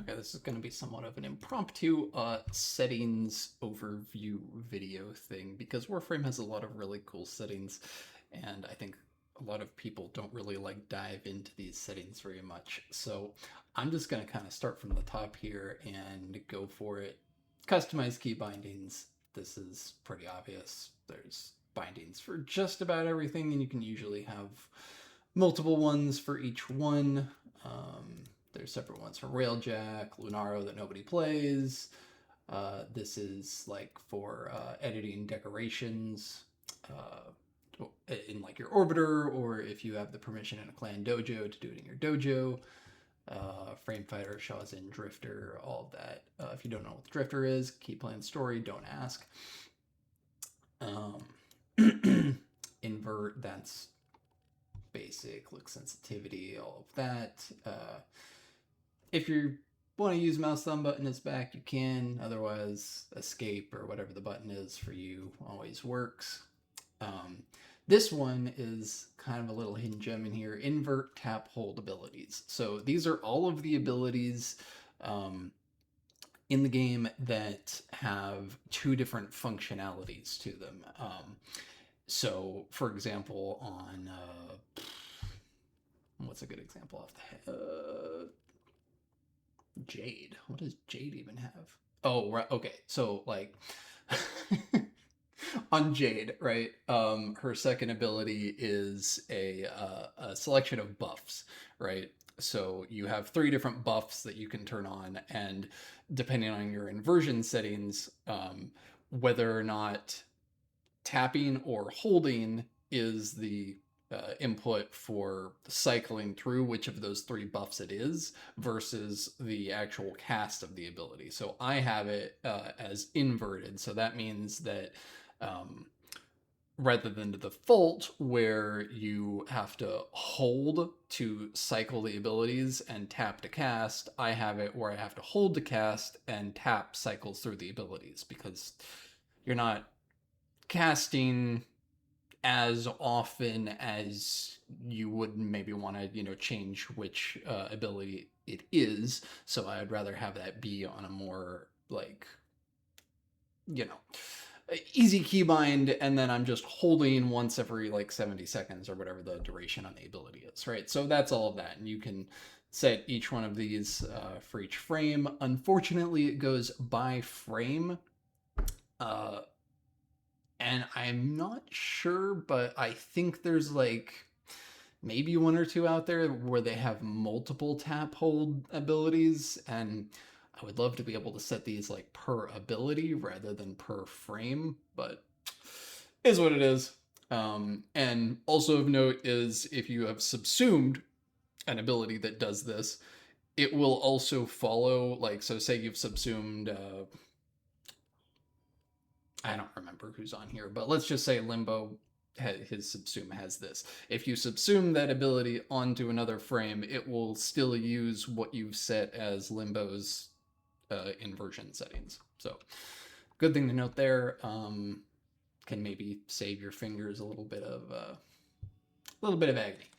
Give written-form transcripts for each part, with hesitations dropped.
Okay, this is going to be somewhat of an impromptu settings overview video thing because Warframe has a lot of really cool settings, and I think a lot of people don't really like dive into these settings very much. So I'm just going to kind of start from the top here and go for it. Customize key bindings. This is pretty obvious. There's bindings for just about everything, and you can usually have multiple ones for each one. There's separate ones for Railjack, Lunaro that nobody plays. This is like for editing decorations in like your orbiter, or if you have the permission in a clan dojo to do it in your dojo. Frame Fighter, Shawzin, Drifter, all of that. If you don't know what the Drifter is, keep playing story, don't ask. Invert, that's basic, look sensitivity, all of that. If you want to use mouse thumb button as back, you can. Otherwise, escape or whatever the button is for you always works. This one is kind of a little hidden gem in here. Invert, tap, hold abilities. So these are all of the abilities in the game that have two different functionalities to them. So, for example, on what's a good example off the head? Jade. What does Jade even have? Oh, right. Okay. So, like, on Jade, right? Her second ability is a selection of buffs, right? So you have 3 different buffs that you can turn on, and depending on your inversion settings, whether or not tapping or holding is the input for cycling through which of those 3 buffs it is versus the actual cast of the ability. So I have it as inverted. So that means that rather than the default where you have to hold to cycle the abilities and tap to cast, I have it where I have to hold to cast and tap cycles through the abilities, because you're not casting as often as you would maybe want to, change which ability it is. So I'd rather have that be on a more like, easy keybind, and then I'm just holding once every like 70 seconds or whatever the duration on the ability is, right? So that's all of that, and you can set each one of these for each frame. Unfortunately, it goes by frame. And I'm not sure, but I think there's like maybe 1 or 2 out there where they have multiple tap hold abilities, and I would love to be able to set these like per ability rather than per frame, but is what it is. And also of note is if you have subsumed an ability that does this, it will also follow, like, so say you've subsumed I don't remember who's on here, but let's just say Limbo, his subsume has this. If you subsume that ability onto another frame, it will still use what you've set as Limbo's inversion settings. So, good thing to note there. Can maybe save your fingers a little bit of agony.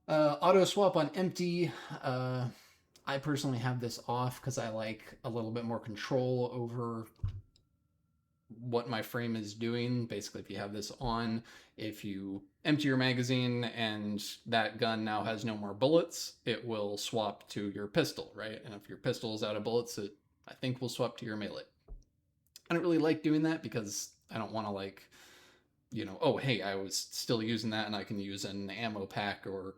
Auto swap on empty. I personally have this off because I like a little bit more control over what my frame is doing. Basically, if you have this on, if you empty your magazine and that gun now has no more bullets, it will swap to your pistol, right? And if your pistol is out of bullets, it, I think, will swap to your melee. I don't really like doing that because I don't want to, like, oh, hey, I was still using that and I can use an ammo pack, or,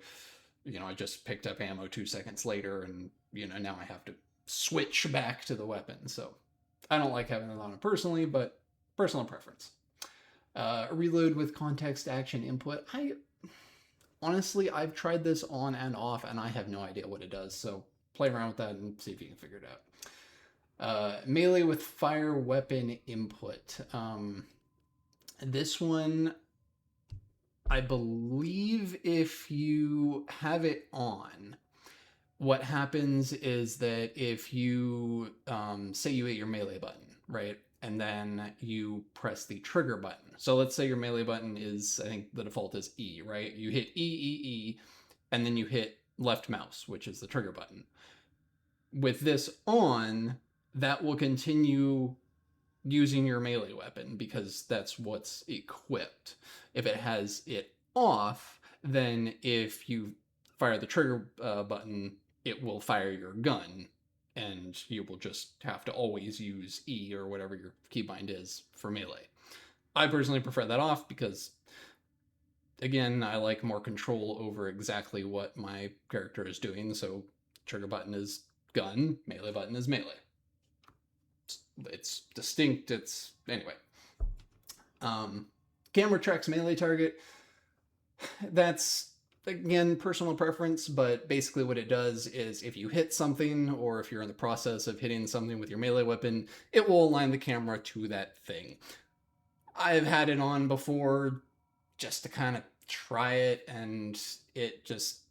I just picked up ammo 2 seconds later and, now I have to switch back to the weapon. So I don't like having that on it personally, but personal preference. Reload with context action input. Honestly, I've tried this on and off, and I have no idea what it does. So play around with that and see if you can figure it out. Melee with fire weapon input. This one, I believe if you have it on, what happens is that if you, say you hit your melee button, right? And then you press the trigger button. So let's say your melee button is, I think the default is E, right? You hit E, E, E, and then you hit left mouse, which is the trigger button. with this on, that will continue using your melee weapon because that's what's equipped. If it has it off, then if you fire the trigger button, it will fire your gun, and you will just have to always use E or whatever your keybind is for melee. I personally prefer that off because, again, I like more control over exactly what my character is doing. So trigger button is gun, melee button is melee. It's distinct. It's anyway. Camera tracks melee target. That's, again, personal preference, but basically what it does is if you hit something, or if you're in the process of hitting something with your melee weapon, it will align the camera to that thing. I've had it on before just to kind of try it, and it just,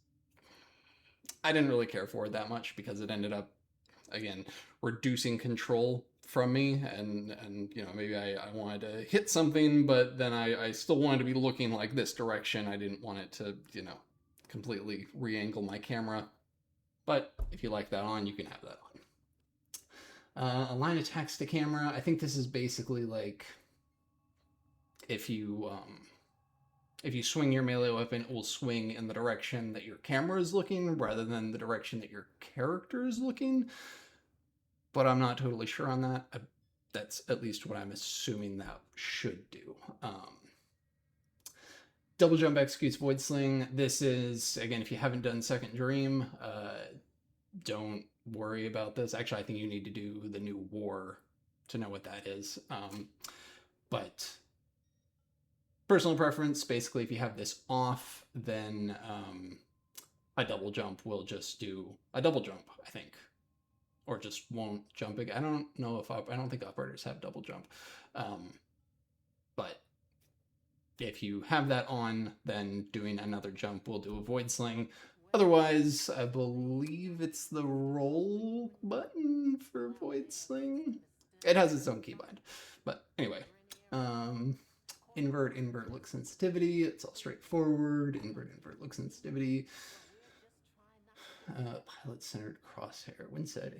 I didn't really care for it that much because it ended up, again, reducing control from me, and you know, maybe I wanted to hit something, but then I still wanted to be looking like this direction. I didn't want it to, you know, completely re-angle my camera. But if you like that on, you can have that on. Align attacks to camera. I think this is basically like if you swing your melee weapon, it will swing in the direction that your camera is looking rather than the direction that your character is looking. But I'm not totally sure on that. That's at least what I'm assuming that should do. Double jump executes void sling. This is, again, if you haven't done Second Dream, don't worry about this. Actually, I think you need to do the new War to know what that is. But personal preference, basically, if you have this off, then a double jump will just do a double jump, I think. Or just won't jump again. I don't know if I don't think operators have double jump. But if you have that on, then doing another jump will do a void sling. Otherwise, I believe it's the roll button for void sling. It has its own keybind. But anyway, invert look sensitivity. It's all straightforward. Invert look sensitivity. Pilot centered crosshair. When said,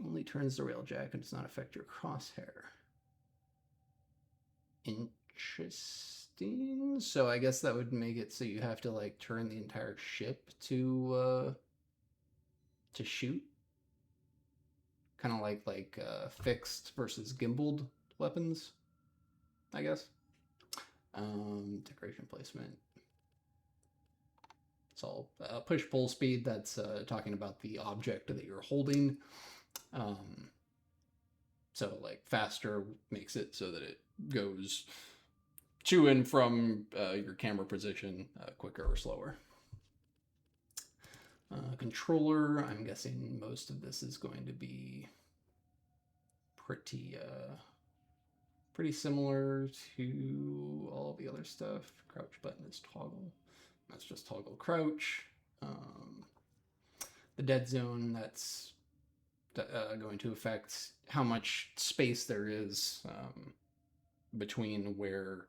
only turns the railjack and does not affect your crosshair. Interesting. So I guess that would make it so you have to like turn the entire ship to shoot. Kind of like fixed versus gimbaled weapons, I guess. Decoration placement. It's all push-pull speed. That's talking about the object that you're holding. So like faster makes it so that it goes to and from your camera position quicker or slower. Controller, I'm guessing most of this is going to be pretty similar to all the other stuff. Crouch button is toggle. That's just toggle crouch. The dead zone, that's going to affect how much space there is between where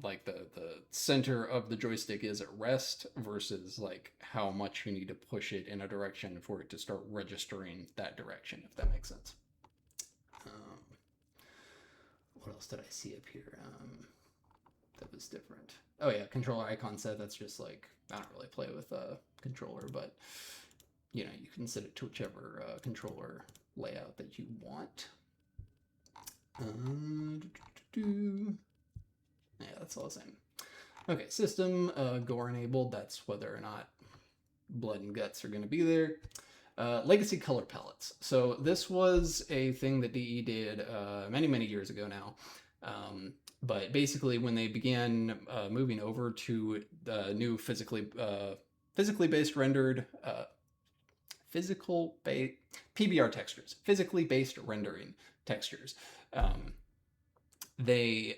like the center of the joystick is at rest versus like how much you need to push it in a direction for it to start registering that direction, if that makes sense. What else did I see up here? That was different. Oh yeah, controller icon set. That's just like, I don't really play with a controller, but you know, you can set it to whichever controller layout that you want. Yeah, that's all the same. Okay, system, gore enabled. That's whether or not blood and guts are going to be there. Legacy color palettes. So this was a thing that DE did many years ago now. But basically, when they began moving over to the new physically based rendered PBR textures, physically based rendering textures, the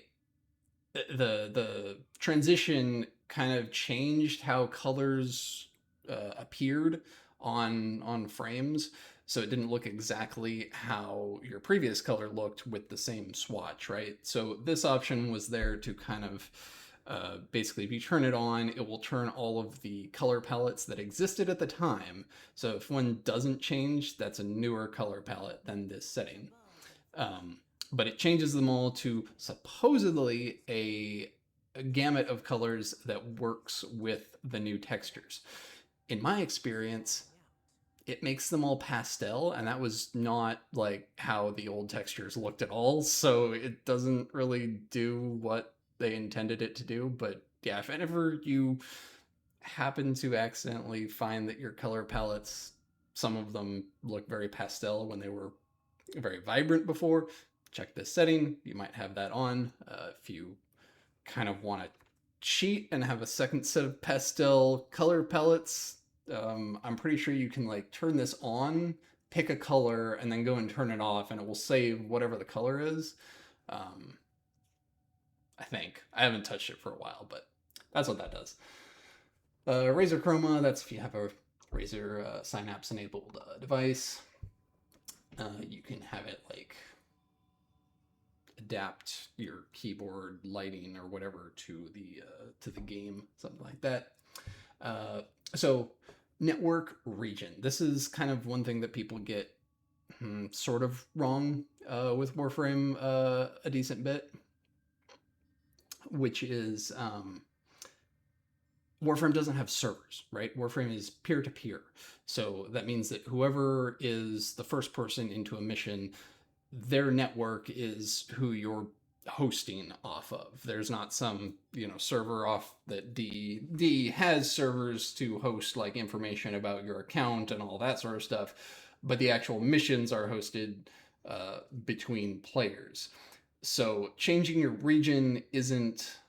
transition kind of changed how colors appeared on frames. So it didn't look exactly how your previous color looked with the same swatch, right? So this option was there to kind of Basically, if you turn it on, it will turn all of the color palettes that existed at the time. So if one doesn't change, that's a newer color palette than this setting. But it changes them all to supposedly a gamut of colors that works with the new textures. In my experience, it makes them all pastel, and that was not like how the old textures looked at all, so it doesn't really do what they intended it to do. But yeah, if ever you happen to accidentally find that your color palettes, some of them look very pastel when they were very vibrant before, check this setting. You might have that on. If you kind of want to cheat and have a second set of pastel color palettes, I'm pretty sure you can like turn this on, pick a color, and then go and turn it off, and it will save whatever the color is. I think. I haven't touched it for a while, but that's what that does. Razer Chroma, that's if you have a Razer Synapse enabled device. You can have it like adapt your keyboard lighting or whatever to the game, something like that. So network region. This is kind of one thing that people get sort of wrong with Warframe a decent bit, which is Warframe doesn't have servers, right? Warframe is peer-to-peer. So that means that whoever is the first person into a mission, their network is who you're hosting off of. There's not some, server off that D has servers to host like information about your account and all that sort of stuff, but the actual missions are hosted between players. So changing your region isn't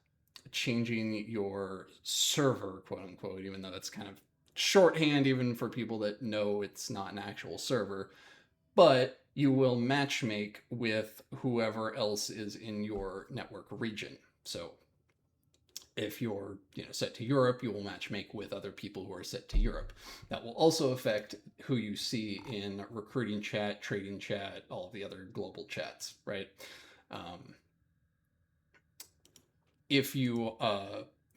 changing your server, quote unquote, even though that's kind of shorthand even for people that know it's not an actual server. But you will matchmake with whoever else is in your network region. So if you're set to Europe, you will matchmake with other people who are set to Europe. That will also affect who you see in recruiting chat, trading chat, all the other global chats, right? If you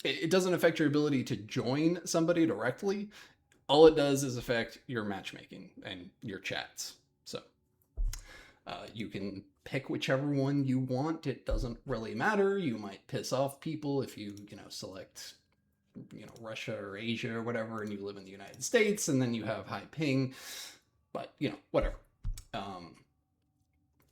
it doesn't affect your ability to join somebody directly. All it does is affect your matchmaking and your chats. So you can pick whichever one you want. It doesn't really matter. You might piss off people if you select Russia or Asia or whatever, and you live in the United States, and then you have high ping. But whatever.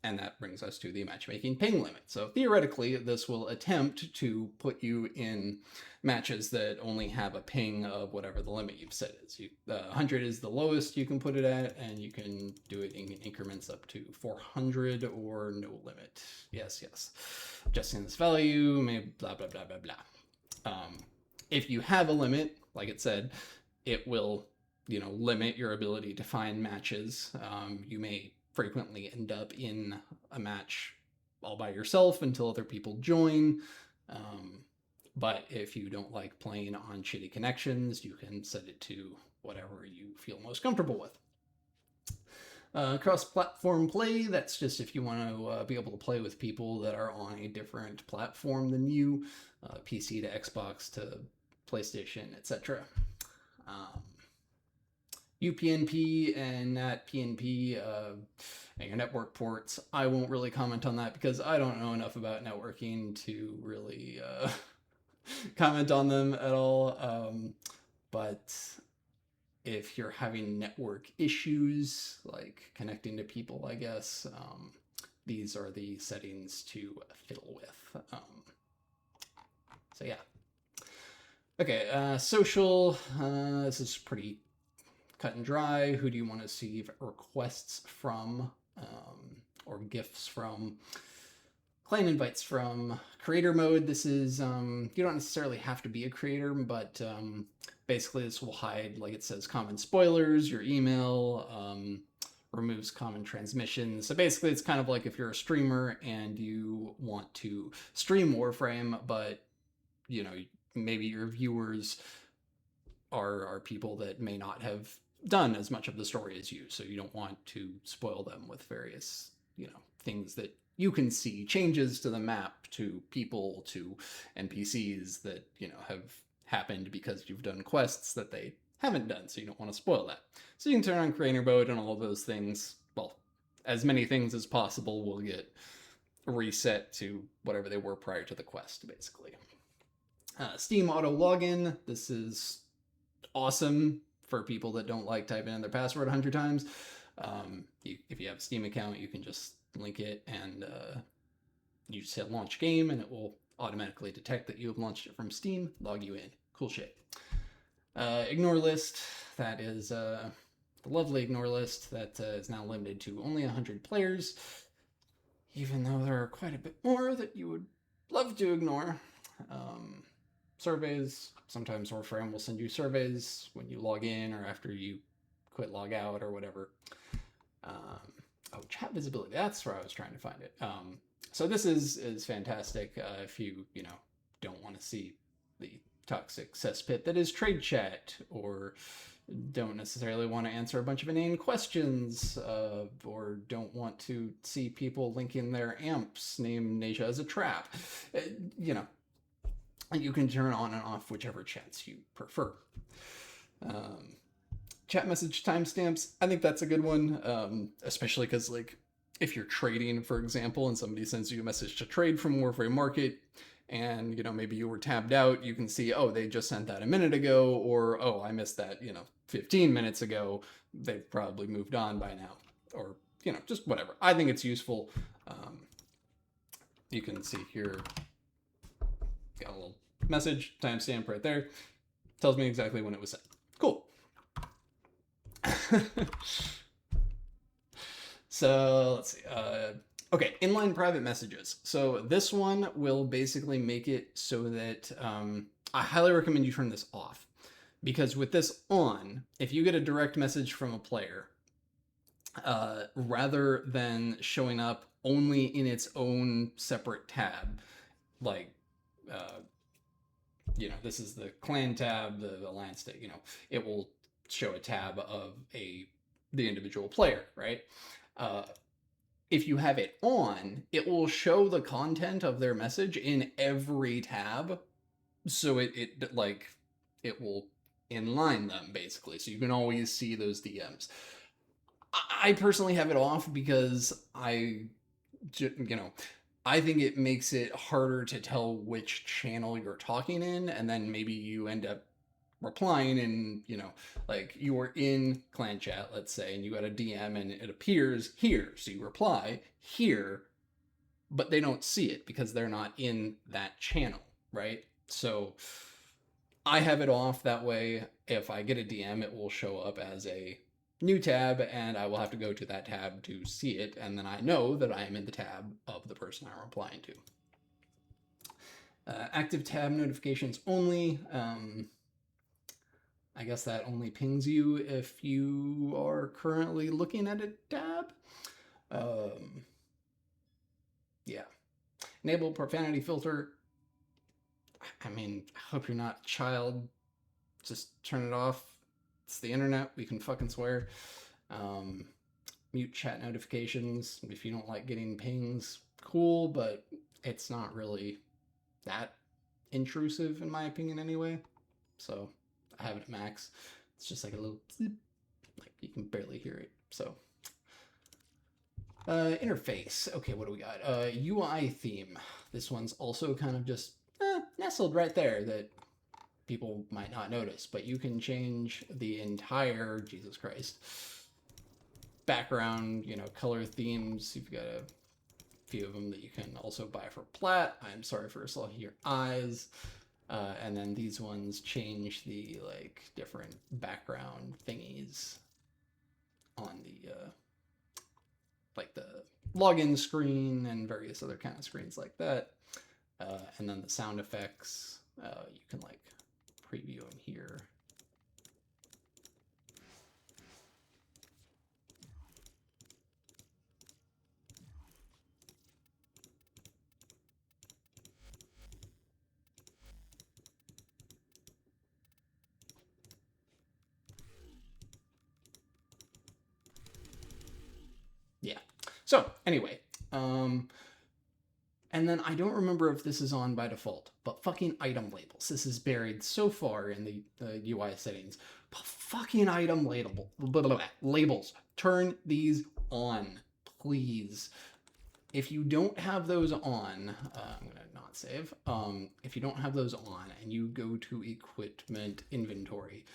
And that brings us to the matchmaking ping limit. So theoretically, this will attempt to put you in matches that only have a ping of whatever the limit you've set is. 100 is the lowest you can put it at, and you can do it in increments up to 400 or no limit. Yes. Adjusting this value, maybe blah, blah, blah, blah, blah. If you have a limit, like it said, it will, limit your ability to find matches. You may frequently end up in a match all by yourself until other people join. But if you don't like playing on shitty connections, you can set it to whatever you feel most comfortable with. Cross-platform play, that's just if you want to be able to play with people that are on a different platform than you, PC to Xbox to PlayStation, etc. UPnP and NAT PNP and your network ports. I won't really comment on that because I don't know enough about networking to really comment on them at all. But if you're having network issues, like connecting to people, I guess, these are the settings to fiddle with. So yeah. Okay, social, this is pretty cut and dry. Who do you want to see requests from, or gifts from? Client invites from. Creator mode, this is, you don't necessarily have to be a creator, but basically this will hide, like it says, common spoilers, your email, removes common transmissions. So basically it's kind of like if you're a streamer and you want to stream Warframe, but maybe your viewers are people that may not have done as much of the story as you, so you don't want to spoil them with various things that you can see changes to the map, to people, to NPCs that, you know, have happened because you've done quests that they haven't done, so you don't want to spoil that. So you can turn on creator mode and all of those things. Well, as many things as possible will get reset to whatever they were prior to the quest, basically. Steam auto login. This is awesome for people that don't like typing in their password 100 times. If you have a Steam account, you can just link it and you just hit launch game and it will automatically detect that you have launched it from Steam, log you in. Cool shit. Ignore list. That is the lovely ignore list that is now limited to only 100 players, even though there are quite a bit more that you would love to ignore. Surveys. Sometimes Warframe will send you surveys when you log in or after you quit, log out, or whatever. Oh, chat visibility. That's where I was trying to find it. So this is fantastic if you don't want to see the toxic cesspit that is trade chat, or don't necessarily want to answer a bunch of inane questions, or don't want to see people linking their amps named Nasia as a trap. You can turn on and off whichever chats you prefer. Chat message timestamps. I think that's a good one, especially because, like, if you're trading, for example, and somebody sends you a message to trade from Warframe Market, and, maybe you were tabbed out, you can see, oh, they just sent that a minute ago, or, oh, I missed that, 15 minutes ago. They've probably moved on by now, or, just whatever. I think it's useful. You can see here, got a little message, timestamp right there. Tells me exactly when it was sent. Cool. So let's see. Okay, inline private messages. So this one will basically make it so that I highly recommend you turn this off, because with this on, if you get a direct message from a player, rather than showing up only in its own separate tab, like this is the clan tab, the alliance tab, it will show a tab of the individual player, right? If you have it on, it will show the content of their message in every tab. So it will inline them, basically. So you can always see those DMs. I personally have it off because I think it makes it harder to tell which channel you're talking in, and then maybe you end up replying and, like you were in clan chat, let's say, and you got a DM and it appears here. So you reply here, but they don't see it because they're not in that channel, right? So I have it off that way. If I get a DM, it will show up as a new tab and I will have to go to that tab to see it. And then I know that I am in the tab of the person I'm replying to. Active tab notifications only. I guess that only pings you if you are currently looking at a tab. Yeah. Enable profanity filter. I mean, I hope you're not a child. Just turn it off. It's the internet. We can fucking swear. Mute chat notifications. If you don't like getting pings, cool, but it's not really that intrusive in my opinion anyway. So I have it at max. It's just like a little zip, like you can barely hear it. So interface. Okay, what do we got? UI theme. This one's also kind of just nestled right there that people might not notice, but you can change the entire, Jesus Christ, background, color themes. You've got a few of them that you can also buy for plat. I'm sorry for slugging your eyes. And then these ones change the different background thingies on the the login screen and various other kind of screens like that. And then the sound effects, you can preview them here. Yeah. So anyway, And then I don't remember if this is on by default, but fucking item labels. This is buried so far in the UI settings. But fucking item labels. Turn these on, please. If you don't have those on, I'm going to not save. If you don't have those on and you go to equipment inventory,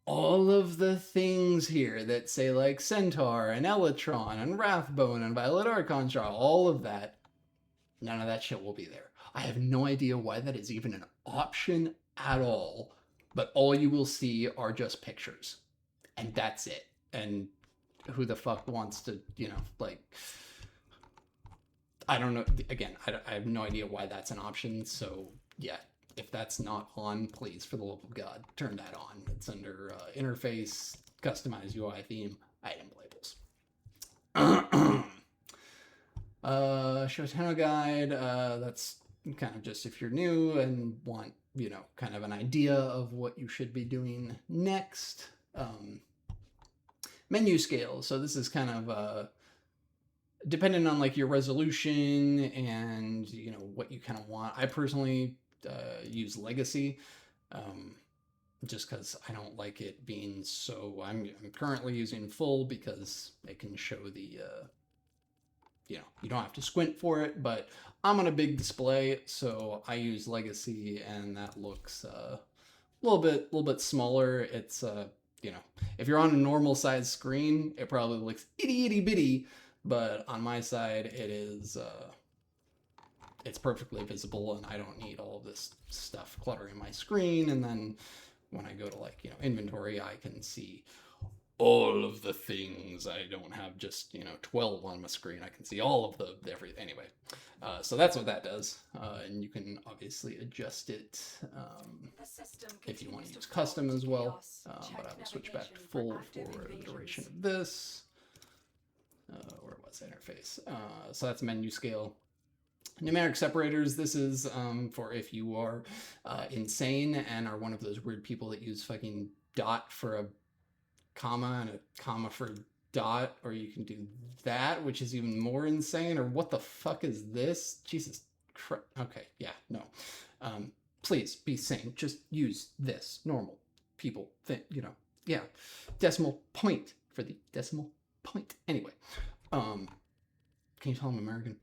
all of the things here that say like Centaur and Elytron and Wrathbone and Violet Archon, all of that, none of that shit will be there. I have no idea why that is even an option at all, but all you will see are just pictures. And that's it. And who the fuck wants to, you know, like, I don't know. Again, I have no idea why that's an option. So yeah, if that's not on, please, for the love of God, turn that on. It's under interface, customize UI theme, item labels. Shotano guide. That's kind of just if you're new and want, you know, kind of an idea of what you should be doing next. Menu scale. So this is kind of depending on like your resolution and, you know, what you kind of want. I personally use Legacy just because I don't like it being so. I'm currently using full because it can show the you know, you don't have to squint for it, but I'm on a big display, so I use Legacy, and that looks a little bit smaller. It's you know, if you're on a normal size screen, it probably looks itty bitty, but on my side, it is it's perfectly visible, and I don't need all of this stuff cluttering my screen. And then when I go to, like, you know, inventory, I can see all of the things. I don't have just, you know, 12 on my screen. I can see all of the everything. Anyway, so that's what that does, and you can obviously adjust it if you want to use custom as well. But I will switch back to full for the duration of this. Where was interface? So that's menu scale. Numeric separators, this is for if you are insane and are one of those weird people that use fucking dot for a comma and a comma for a dot, or you can do that, which is even more insane. Or what the fuck is this? Jesus Christ. Okay, yeah, no. Please be sane. Just use this. Normal people think, you know, yeah. Decimal point for the decimal point. Anyway, can you tell I'm American?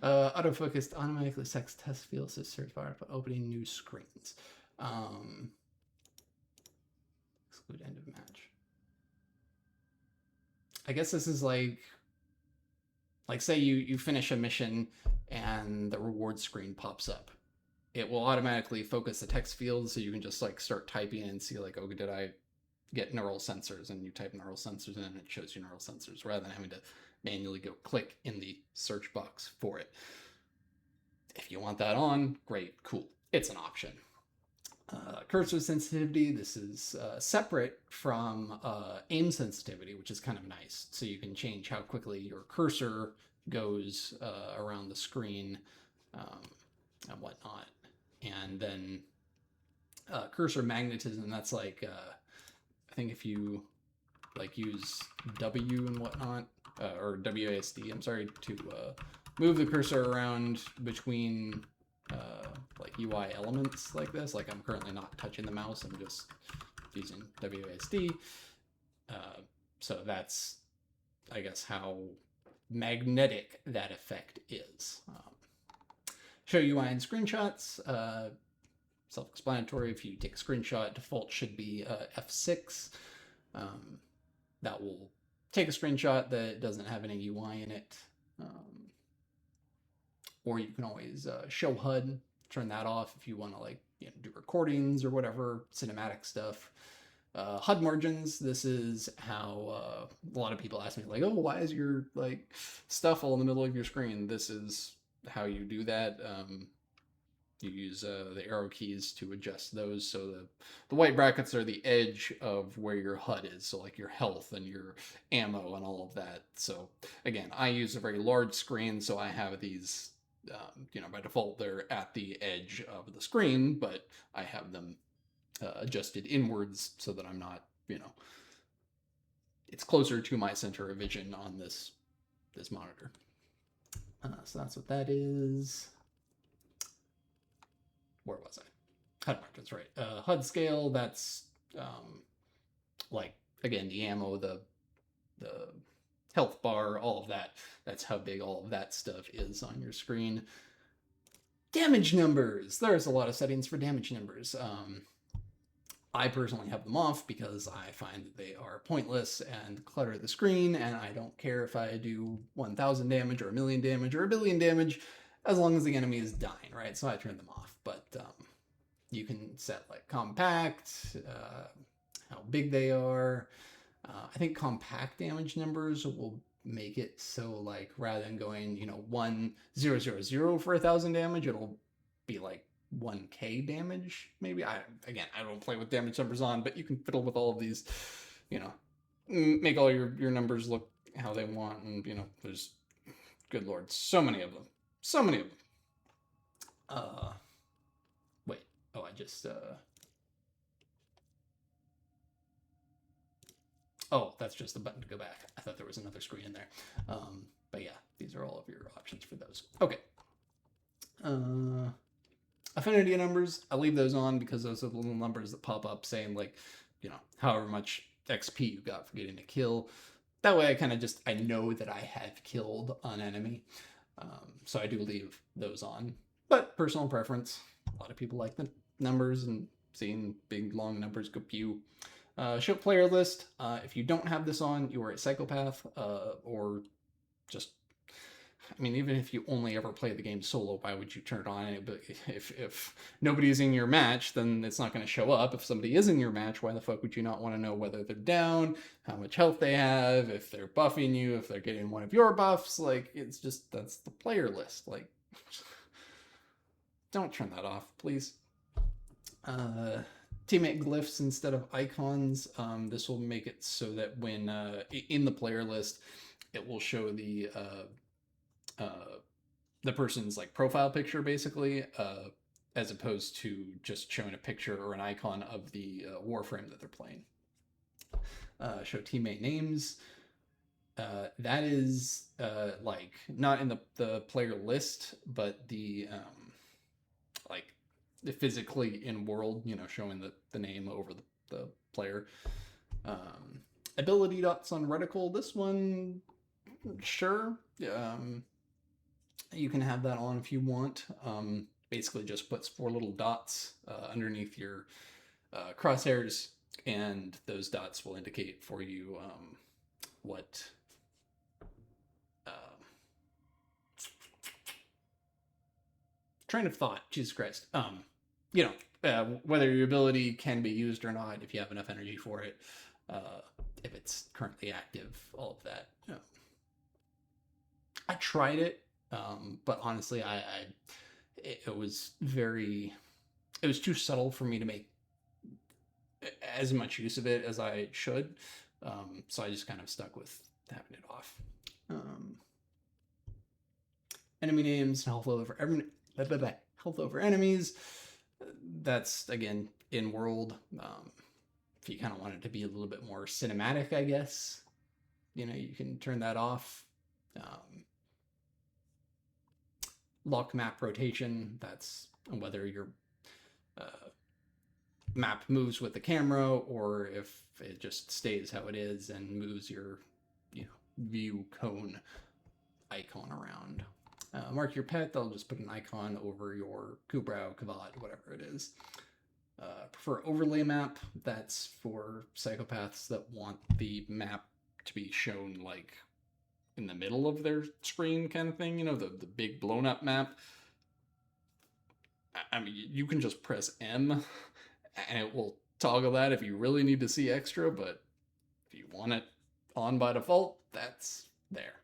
Autofocused automatically sex test fields is search bar for opening new screens. Exclude end of match. I guess this is like say you finish a mission and the reward screen pops up. It will automatically focus the text field, so you can just like start typing and see like, oh, did I get neural sensors? And you type neural sensors in and it shows you neural sensors rather than having to manually go click in the search box for it. If you want that on, great, cool. It's an option. Cursor sensitivity, this is separate from aim sensitivity, which is kind of nice. So you can change how quickly your cursor goes around the screen and whatnot. And then cursor magnetism, that's like, I think if you like use W and whatnot, or WASD, I'm sorry, to move the cursor around between like UI elements like this. Like I'm currently not touching the mouse, I'm just using WASD. So that's, I guess, how magnetic that effect is. Show UI in screenshots. Self-explanatory. If you take a screenshot, default should be F6. That will take a screenshot that doesn't have any UI in it. Or you can always show HUD, turn that off if you want to, like, you know, do recordings or whatever, cinematic stuff. HUD margins, this is how a lot of people ask me, like, oh, why is your like stuff all in the middle of your screen? This is how you do that. You use the arrow keys to adjust those. So the white brackets are the edge of where your HUD is. So like your health and your ammo and all of that. So again, I use a very large screen, so I have these, you know, by default, they're at the edge of the screen, but I have them adjusted inwards so that I'm not, you know, it's closer to my center of vision on this this monitor. So that's what that is. Where was I? HUD markers, right. HUD scale, that's like, again, the ammo, the health bar, all of that. That's how big all of that stuff is on your screen. Damage numbers. There's a lot of settings for damage numbers. I personally have them off because I find that they are pointless and clutter the screen, and I don't care if I do 1,000 damage or 1,000,000 damage or 1,000,000,000 damage, as long as the enemy is dying, right? So I turn them off. But you can set like compact, how big they are. I think compact damage numbers will make it so, like, rather than going, 1,000 for 1,000 damage, it'll be like 1K damage, maybe. I don't play with damage numbers on, but you can fiddle with all of these, make all your numbers look how they want, and there's, good lord, so many of them. Wait, I just oh, that's just the button to go back. I thought there was another screen in there. But yeah, these are all of your options for those. Okay. Affinity numbers, I leave those on because those are the little numbers that pop up saying, like, however much XP you got for getting a kill. That way I know that I have killed an enemy. So I do leave those on. But personal preference, a lot of people like the numbers and seeing big, long numbers go pew. Show player list. If you don't have this on, you are a psychopath, or just, even if you only ever play the game solo, why would you turn it on? But if nobody's in your match, then it's not going to show up. If somebody is in your match, why the fuck would you not want to know whether they're down, how much health they have, if they're buffing you, if they're getting one of your buffs? Like, it's just, that's the player list. Like, don't turn that off, please. Teammate glyphs instead of icons. This will make it so that when in the player list, it will show the person's like profile picture, basically, as opposed to just showing a picture or an icon of the Warframe that they're playing. Show teammate names. That is like not in the player list, but the like physically in world, showing the name over the player. Ability dots on reticle. This one, sure. You can have that on if you want. Basically just puts 4 little dots underneath your crosshairs, and those dots will indicate for you what train of thought, Jesus Christ. Whether your ability can be used or not, if you have enough energy for it, if it's currently active, all of that. I tried it, but honestly, it was too subtle for me to make as much use of it as I should. So I just kind of stuck with having it off. Enemy names, health over enemies. That's, again, in world. If you kind of want it to be a little bit more cinematic, I guess, you can turn that off. Lock map rotation, that's whether your map moves with the camera or if it just stays how it is and moves your view cone icon around. Mark your pet, they'll just put an icon over your Koorui, Kavad, whatever it is. Prefer overlay map, that's for psychopaths that want the map to be shown like in the middle of their screen kind of thing, the big blown up map. You can just press M and it will toggle that if you really need to see extra, but if you want it on by default, that's there.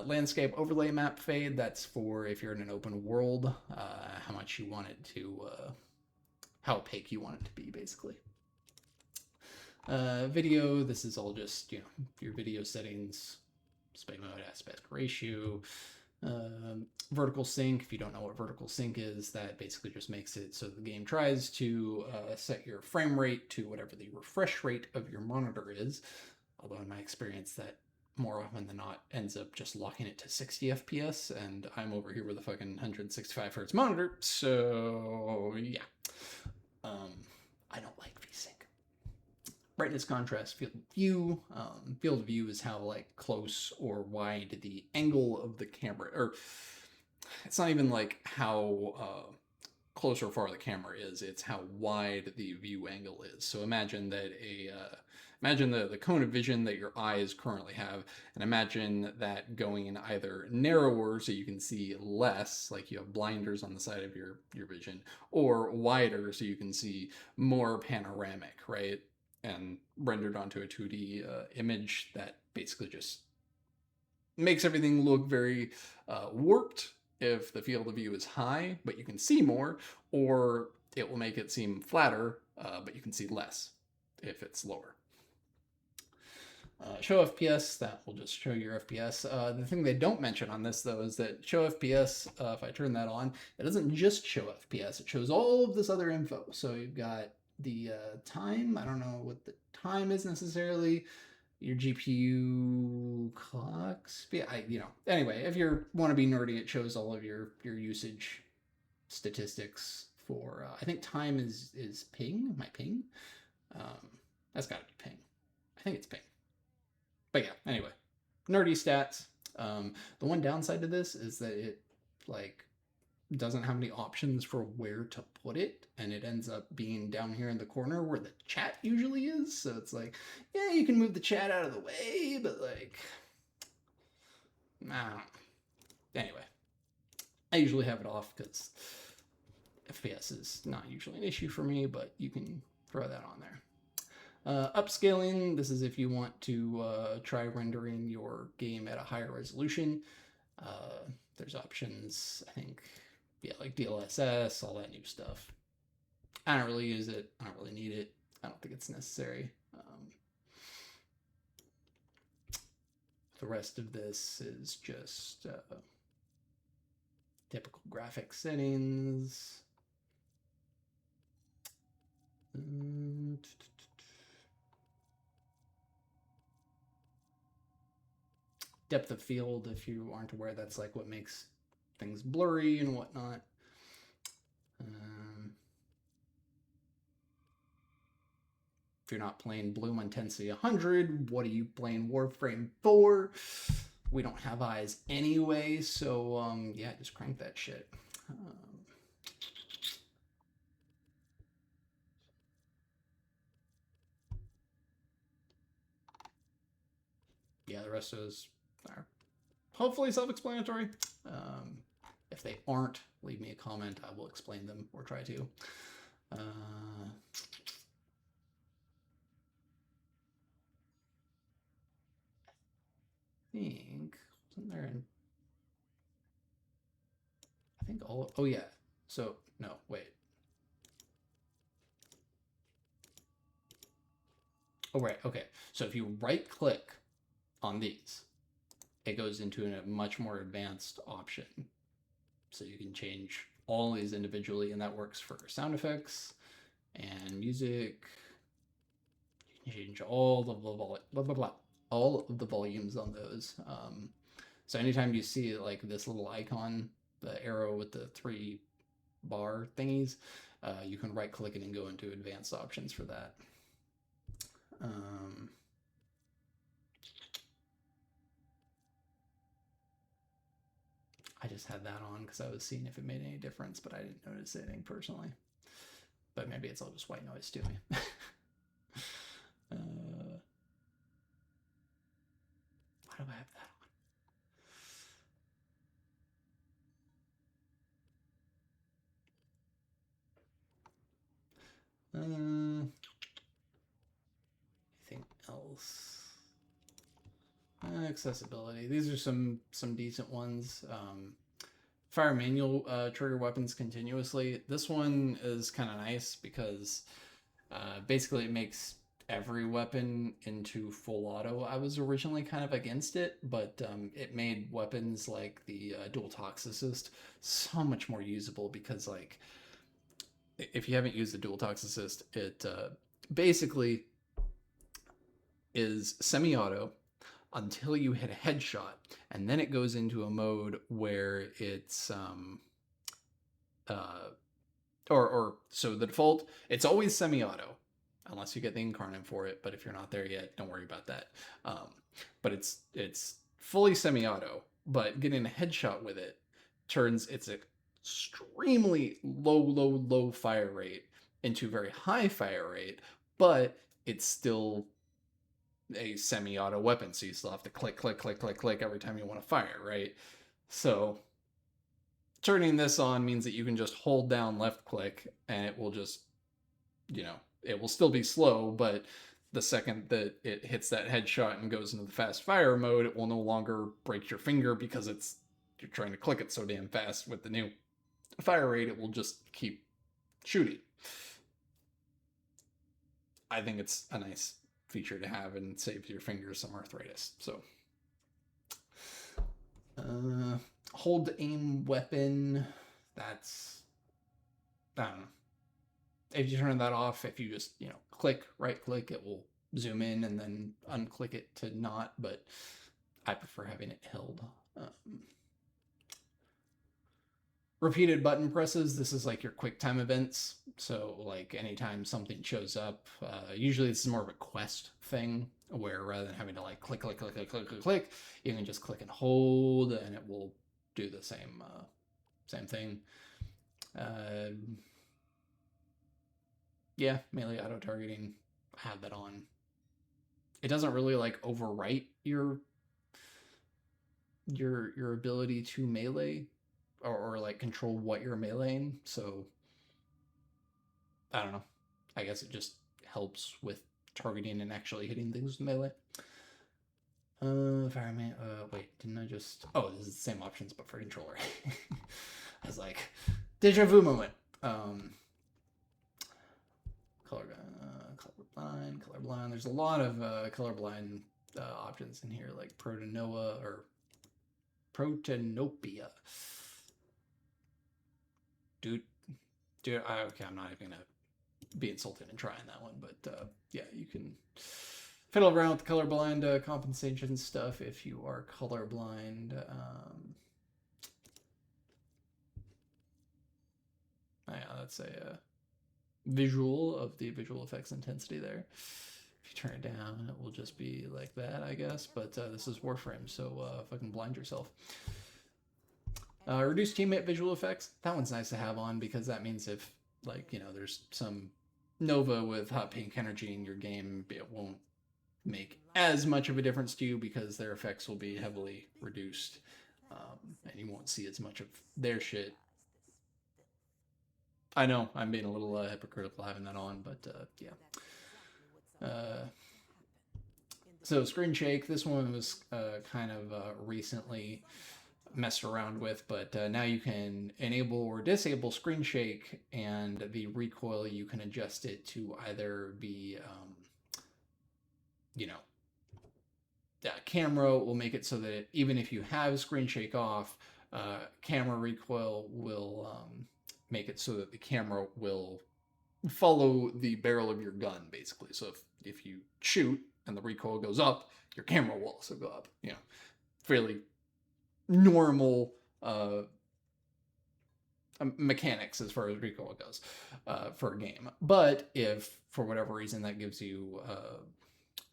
Landscape overlay map fade, that's for if you're in an open world, how much you want it to, how opaque you want it to be, basically. Video, this is all just, your video settings, display mode, aspect ratio. Vertical sync, if you don't know what vertical sync is, that basically just makes it so the game tries to set your frame rate to whatever the refresh rate of your monitor is. Although in my experience, that more often than not ends up just locking it to 60 FPS, and I'm over here with a fucking 165 hertz monitor, so yeah. I don't like VSync. Brightness, contrast, field of view. Field of view is how like close or wide the angle of the camera, or it's not even like how close or far the camera is, it's how wide the view angle is. So imagine that imagine the cone of vision that your eyes currently have, and imagine that going either narrower so you can see less, like you have blinders on the side of your vision, or wider so you can see more panoramic, right? And rendered onto a 2D image that basically just makes everything look very warped if the field of view is high, but you can see more, or it will make it seem flatter, but you can see less if it's lower. Show FPS, that will just show your FPS. The thing they don't mention on this, though, is that show FPS, if I turn that on, it doesn't just show FPS, it shows all of this other info. So you've got the time, I don't know what the time is necessarily, your GPU clock speed, anyway, if you want to be nerdy, it shows all of your usage statistics for, I think time is ping, my ping. That's gotta be ping. I think it's ping. But yeah, anyway, nerdy stats. The one downside to this is that it like doesn't have any options for where to put it, and it ends up being down here in the corner where the chat usually is. So it's like, yeah, you can move the chat out of the way, but like, nah. Anyway, I usually have it off because FPS is not usually an issue for me, but you can throw that on there. Upscaling, this is if you want to try rendering your game at a higher resolution. There's options, I think, yeah, like DLSS, all that new stuff. I don't really use it. I don't really need it. I don't think it's necessary. The rest of this is just typical graphic settings. Depth of field, if you aren't aware, that's like what makes things blurry and whatnot. If you're not playing Bloom Intensity 100, what are you playing Warframe for? We don't have eyes anyway, so yeah, just crank that shit. Yeah, the rest of those are hopefully self-explanatory. If they aren't, leave me a comment. I will explain them or try to. I think, wasn't there an... I think all of, oh yeah. So, no, wait. Oh, right, okay. So if you right-click on these, it goes into a much more advanced option. So you can change all these individually, and that works for sound effects and music. You can change all of the volumes on those. So anytime you see like this little icon, the arrow with the 3 bar thingies, you can right click it and go into advanced options for that. I just had that on because I was seeing if it made any difference, but I didn't notice anything personally. But maybe it's all just white noise to me. Why do I have that on? Anything else? Accessibility. These are some decent ones. Fire manual trigger weapons continuously. This one is kind of nice because basically it makes every weapon into full auto. I was originally kind of against it, but it made weapons like the dual tox assist so much more usable because, like, if you haven't used the dual tox assist, it basically is semi-auto, until you hit a headshot, and then it goes into a mode where it's so the default, it's always semi-auto unless you get the incarnate for it, but if you're not there yet, don't worry about that. But it's fully semi-auto, but getting a headshot with it turns its extremely low fire rate into very high fire rate, but it's still a semi-auto weapon, so you still have to click every time you want to fire, right? So turning this on means that you can just hold down left click and it will just, it will still be slow, but the second that it hits that headshot and goes into the fast fire mode, it will no longer break your finger because you're trying to click it so damn fast. With the new fire rate, it will just keep shooting. I think it's a nice feature to have and saves your fingers some arthritis. So hold aim weapon, that's, I don't know. If you turn that off, if you just, right click, it will zoom in and then unclick it to not, but I prefer having it held. Repeated button presses, this is like your quick time events. So like anytime something shows up, usually this is more of a quest thing where rather than having to like click, you can just click and hold and it will do the same thing. Yeah, melee auto targeting, I have that on. It doesn't really like overwrite your ability to melee or like control what you're meleeing. So I don't know. I guess it just helps with targeting and actually hitting things with melee. Fireman, wait, didn't I just... Oh, this is the same options, but for controller. I was like, deja vu moment. Colorblind. There's a lot of colorblind options in here, like Protanopia. Dude, okay, I'm not even gonna be insulted and trying that one, but yeah, you can fiddle around with the colorblind compensation stuff if you are colorblind. Yeah, that's a visual of the visual effects intensity there. If you turn it down, it will just be like that, I guess, but this is Warframe, so fucking blind yourself. Reduce teammate visual effects. That one's nice to have on because that means if, like, there's some Nova with hot pink energy in your game, it won't make as much of a difference to you because their effects will be heavily reduced, and you won't see as much of their shit. I know, I'm being a little hypocritical having that on, but yeah. So screen shake, this one was kind of recently messed around with, but now you can enable or disable screen shake, and the recoil, you can adjust it to either be camera will make it so that even if you have screen shake off, camera recoil will make it so that the camera will follow the barrel of your gun, basically. So if you shoot and the recoil goes up, your camera will also go up. Fairly normal mechanics as far as recoil goes for a game. But if for whatever reason that gives you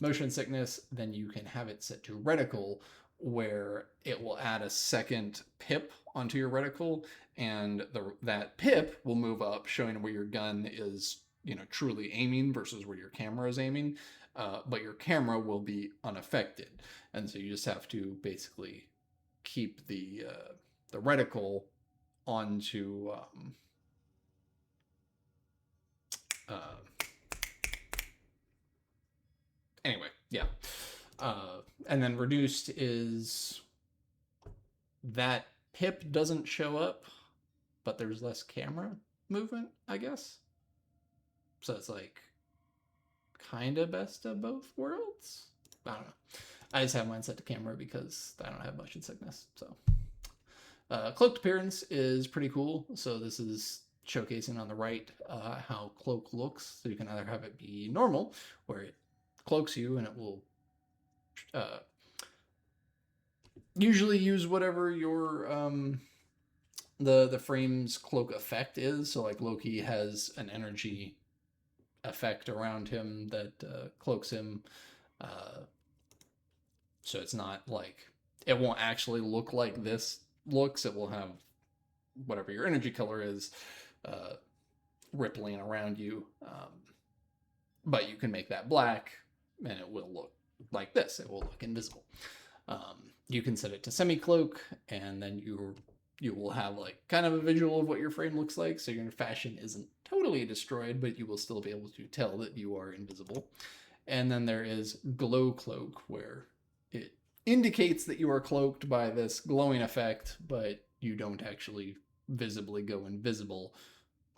motion sickness, then you can have it set to reticle, where it will add a second pip onto your reticle, and that pip will move up, showing where your gun is, truly aiming versus where your camera is aiming. But your camera will be unaffected, and so you just have to basically keep the reticle onto anyway, yeah. And then reduced is that pip doesn't show up, but there's less camera movement, I guess. So it's like kind of best of both worlds. I don't know. I just have mine set to camera because I don't have motion sickness. So cloaked appearance is pretty cool. So this is showcasing on the right how cloak looks. So you can either have it be normal, where it cloaks you and it will usually use whatever your the frame's cloak effect is. So like Loki has an energy effect around him that cloaks him. So it's not like, it won't actually look like this looks. It will have whatever your energy color is rippling around you. But you can make that black and it will look like this. It will look invisible. You can set it to semi-cloak, and then you will have like kind of a visual of what your frame looks like, so your fashion isn't totally destroyed, but you will still be able to tell that you are invisible. And then there is glow cloak, where it indicates that you are cloaked by this glowing effect, but you don't actually visibly go invisible,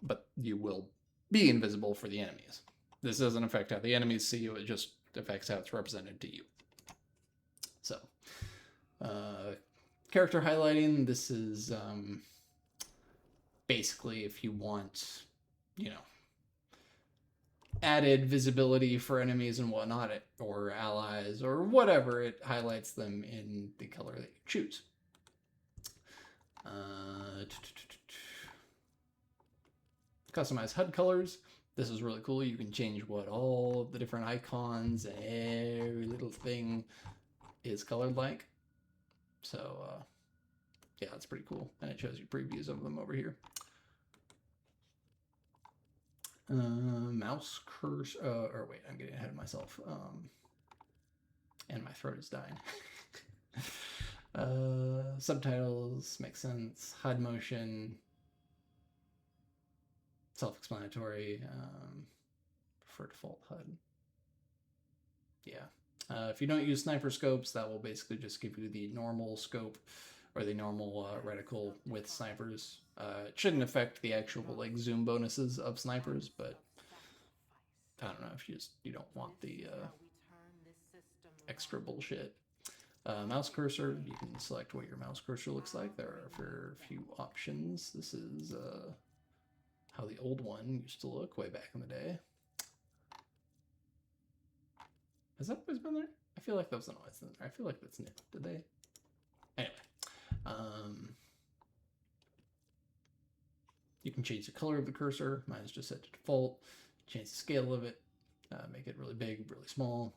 but you will be invisible for the enemies. This doesn't affect how the enemies see you, it just affects how it's represented to you. So, character highlighting, this is basically if you want, you know, added visibility for enemies and whatnot, or allies, or whatever, it highlights them in the color that you choose. Customize HUD colors. This is really cool. You can change what all of the different icons and every little thing is colored like. So, yeah, that's pretty cool. And it shows you previews of them over here. Mouse cursor, or wait, I'm getting ahead of myself. And my throat is dying. Subtitles make sense. HUD motion, self-explanatory. Prefer default HUD. Yeah. If you don't use sniper scopes, that will basically just give you the normal scope or the normal reticle with snipers. It shouldn't affect the actual like zoom bonuses of snipers, but I don't know if you don't want the extra bullshit. Mouse cursor, you can select what your mouse cursor looks like. There are a few options. This is how the old one used to look way back in the day. Has that always been there? I feel like that was always there. I feel like that's new. Did they? Anyway. You can change the color of the cursor. Mine is just set to default. Change the scale of it. Make it really big, really small.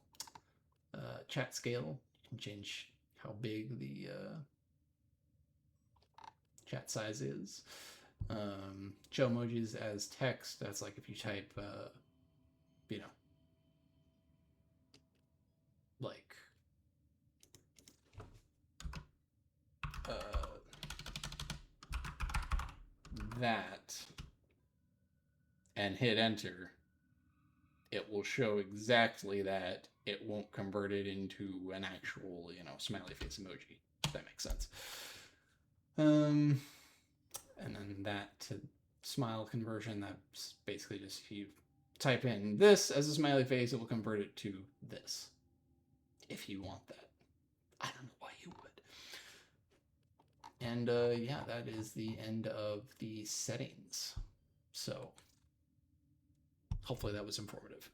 Chat scale. You can change how big the chat size is. Show emojis as text. That's like if you type, you know, like that and hit enter, it will show exactly that. It won't convert it into an actual, you know, smiley face emoji, if that makes sense. And then that to smile conversion, that's basically just if you type in this as a smiley face, it will convert it to this, if you want that. I don't know why you would. And yeah, that is the end of the settings. So hopefully that was informative.